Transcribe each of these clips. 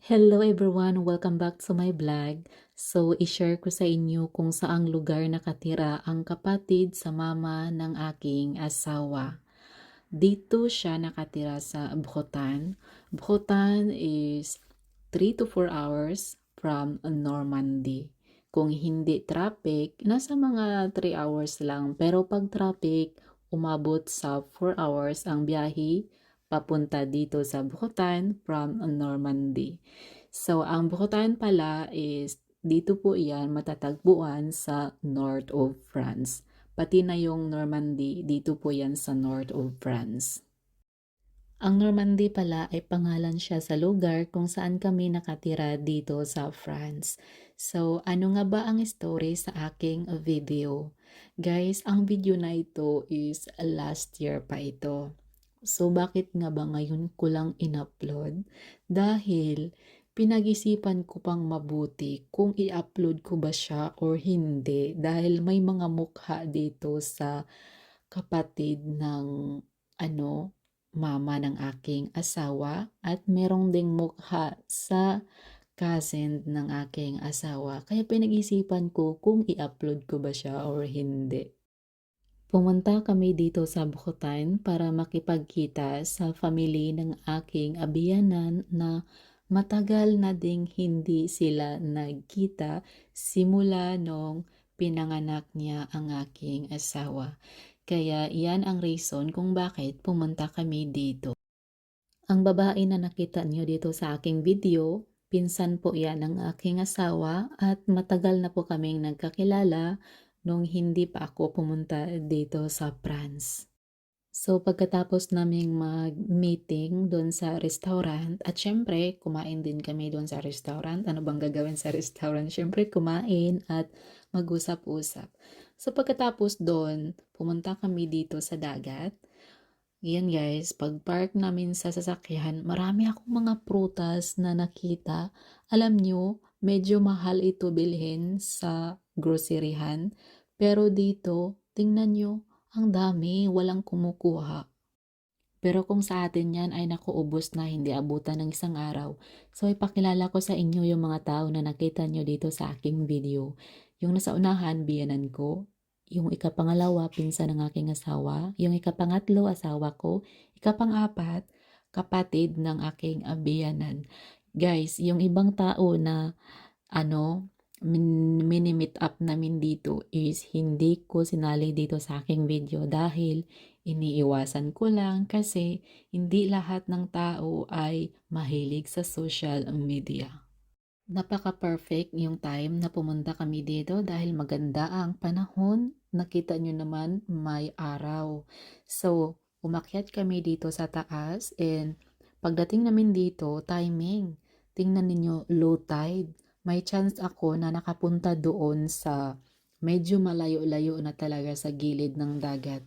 Hello everyone! Welcome back to my vlog. So, i-share ko sa inyo kung saang lugar nakatira ang kapatid sa mama ng aking asawa. Dito siya nakatira sa Bhutan. Bhutan is 3 to 4 hours from Normandy. Kung hindi traffic, nasa mga 3 hours lang. Pero pag traffic, umabot sa 4 hours ang biyahe papunta dito sa Bhutan from Normandy. So, ang Bhutan pala is dito po iyan matatagpuan sa north of France. Pati na yung Normandy, dito po yan sa north of France. Ang Normandy pala ay pangalan siya sa lugar kung saan kami nakatira dito sa France. So, ano nga ba ang story sa aking video? Guys, ang video na ito is last year pa ito. So, bakit nga ba ngayon ko lang in-upload? Dahil pinag-isipan ko pang mabuti kung i-upload ko ba siya or hindi. Dahil may mga mukha dito sa kapatid ng mama ng aking asawa at merong ding mukha sa cousin ng aking asawa. Kaya pinag-isipan ko kung i-upload ko ba siya or hindi. Pumunta kami dito sa Bhutan para makipagkita sa family ng aking abiyanan na matagal na ding hindi sila nagkita simula nung pinanganak niya ang aking asawa. Kaya iyan ang reason kung bakit pumunta kami dito. Ang babae na nakita niyo dito sa aking video, pinsan po yan ng aking asawa at matagal na po kaming nagkakilala nung hindi pa ako pumunta dito sa France. So pagkatapos naming mag-meeting doon sa restaurant at syempre kumain din kami doon sa restaurant. Ano bang gagawin sa restaurant? Syempre kumain at mag-usap-usap. So pagkatapos doon, pumunta kami dito sa dagat. Yan guys, pag park namin sa sasakyan, marami akong mga prutas na nakita. Alam nyo, medyo mahal ito bilhin sa groceryhan. Pero dito, tingnan nyo, ang dami, walang kumukuha. Pero kung sa atin yan ay nakuubos na hindi abutan ng isang araw, so ipakilala ko sa inyo yung mga tao na nakita nyo dito sa aking video. Yung nasa unahan, biyanan ko. Yung ikapangalawa, pinsan ng aking asawa. Yung ikapangatlo, asawa ko. Ikapang-apat, kapatid ng aking biyanan. Guys, yung ibang tao na mini-meet up namin dito is hindi ko sinali dito sa aking video dahil iniiwasan ko lang kasi hindi lahat ng tao ay mahilig sa social media. Napaka-perfect yung time na pumunta kami dito dahil maganda ang panahon. Nakita nyo naman may araw. So, umakyat kami dito sa taas and pagdating namin dito, timing. Tingnan ninyo, low tide. May chance ako na nakapunta doon sa medyo malayo-layo na talaga sa gilid ng dagat.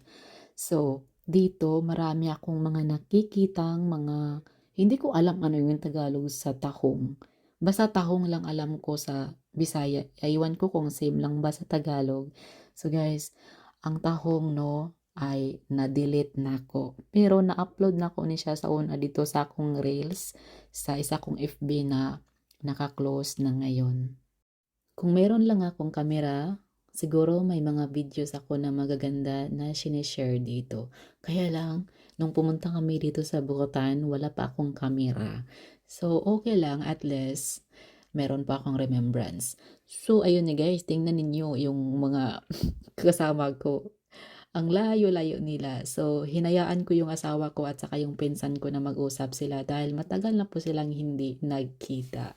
So, dito marami akong mga nakikitang mga, hindi ko alam ano yung Tagalog sa tahong. Basta tahong lang alam ko sa Bisaya. Aywan ko kung same lang ba sa Tagalog. So guys, ang tahong no ay na-delete na ko. Pero na-upload na ko ni siya sa una dito sa akong reels sa isa kong FB na naka-close na ngayon. Kung meron lang akong kamera, siguro may mga videos ako na magaganda na sinishare dito. Kaya lang, nung pumunta kami dito sa Bhutan, wala pa akong kamera. So, okay lang, at least, meron pa akong remembrance. So, ayun na guys, tingnan ninyo yung mga kasama ko. Ang layo-layo nila. So, hinayaan ko yung asawa ko at saka yung pinsan ko na mag-usap sila dahil matagal na po silang hindi nagkita.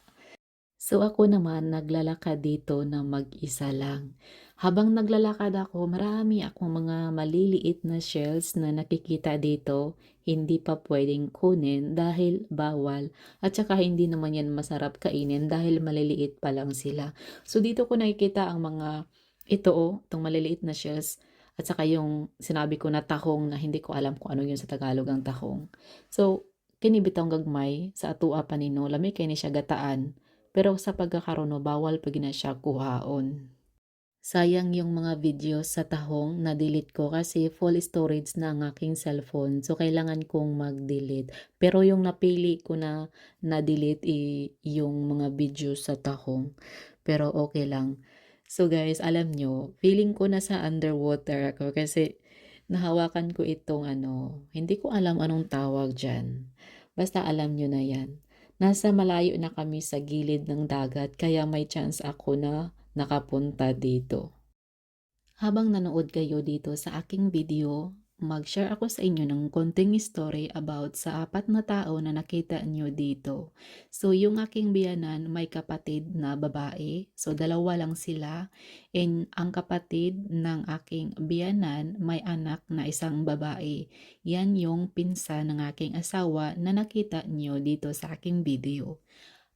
So ako naman naglalakad dito na mag-isa lang. Habang naglalakad ako, marami akong mga maliliit na shells na nakikita dito. Hindi pa pwedeng kunin dahil bawal. At saka hindi naman yan masarap kainin dahil maliliit pa lang sila. So dito ko nakikita ang mga itong maliliit na shells. At saka yung sinabi ko na tahong na hindi ko alam kung ano yun sa Tagalog ang tahong. So, kinibitang gagmay sa atua pa nino, lami kay ni siya gataan. Pero sa pagkakaroon no, bawal pag na siya kuhaon. Sayang yung mga videos sa tahong na-delete ko kasi full storage na ang aking cellphone. So, kailangan kong mag-delete. Pero yung napili ko na na-delete yung mga videos sa tahong. Pero okay lang. So guys, alam nyo, feeling ko nasa underwater ako kasi nahawakan ko itong hindi ko alam anong tawag dyan. Basta alam nyo na yan. Nasa malayo na kami sa gilid ng dagat kaya may chance ako na nakapunta dito. Habang nanood kayo dito sa aking video, mag-share ako sa inyo ng konting story about sa apat na tao na nakita nyo dito. So, yung aking biyanan may kapatid na babae. So, dalawa lang sila. And ang kapatid ng aking biyanan may anak na isang babae. Yan yung pinsan ng aking asawa na nakita nyo dito sa aking video.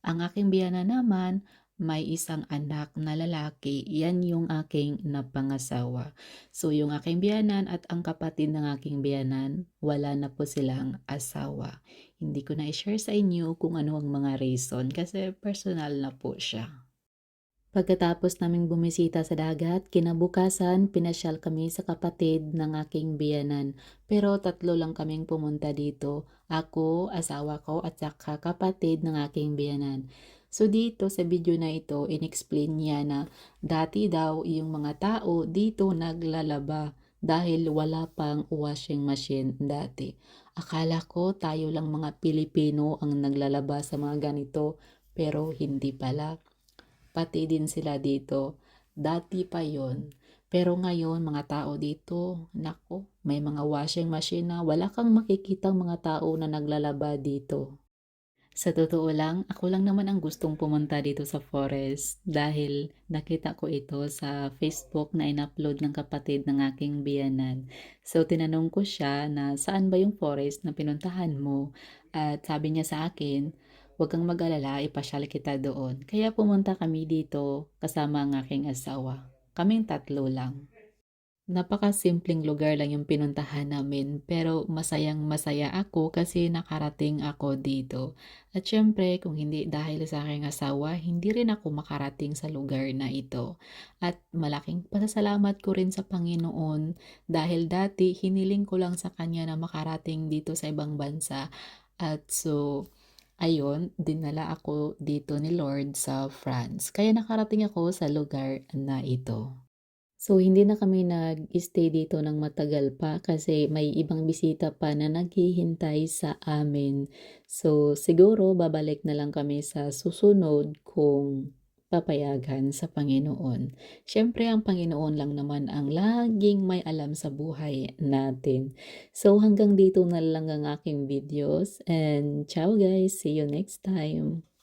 Ang aking biyanan naman, may isang anak na lalaki, yan yung aking napangasawa. So yung aking biyanan at ang kapatid ng aking biyanan, wala na po silang asawa. Hindi ko na i-share sa inyo kung ano ang mga reason kasi personal na po siya. Pagkatapos naming bumisita sa dagat, kinabukasan pinasyal kami sa kapatid ng aking biyanan. Pero tatlo lang kaming pumunta dito. Ako, asawa ko at saka kapatid ng aking biyanan. So dito sa video na ito, inexplain niya na dati daw yung mga tao dito naglalaba dahil wala pang washing machine dati. Akala ko tayo lang mga Pilipino ang naglalaba sa mga ganito pero hindi pala. Pati din sila dito. Dati pa yon. Pero ngayon, mga tao dito, nako, may mga washing machine na wala kang makikitang mga tao na naglalaba dito. Sa totoo lang, ako lang naman ang gustong pumunta dito sa forest dahil nakita ko ito sa Facebook na in-upload ng kapatid ng aking biyanan. So, tinanong ko siya na saan ba yung forest na pinuntahan mo? At sabi niya sa akin, huwag kang mag-alala, ipasyal kita doon. Kaya pumunta kami dito kasama ang aking asawa. Kaming tatlo lang. Napakasimpleng lugar lang yung pinuntahan namin pero masayang masaya ako kasi nakarating ako dito. At syempre kung hindi dahil sa aking asawa, hindi rin ako makarating sa lugar na ito. At malaking pasasalamat ko rin sa Panginoon dahil dati hiniling ko lang sa Kanya na makarating dito sa ibang bansa. At so, ayun, dinala ako dito ni Lord sa France. Kaya nakarating ako sa lugar na ito. So, hindi na kami nag-stay dito ng matagal pa kasi may ibang bisita pa na naghihintay sa amin. So, siguro babalik na lang kami sa susunod kung papayagan sa Panginoon. Siyempre, ang Panginoon lang naman ang laging may alam sa buhay natin. So, hanggang dito na lang ang aking videos and ciao guys! See you next time!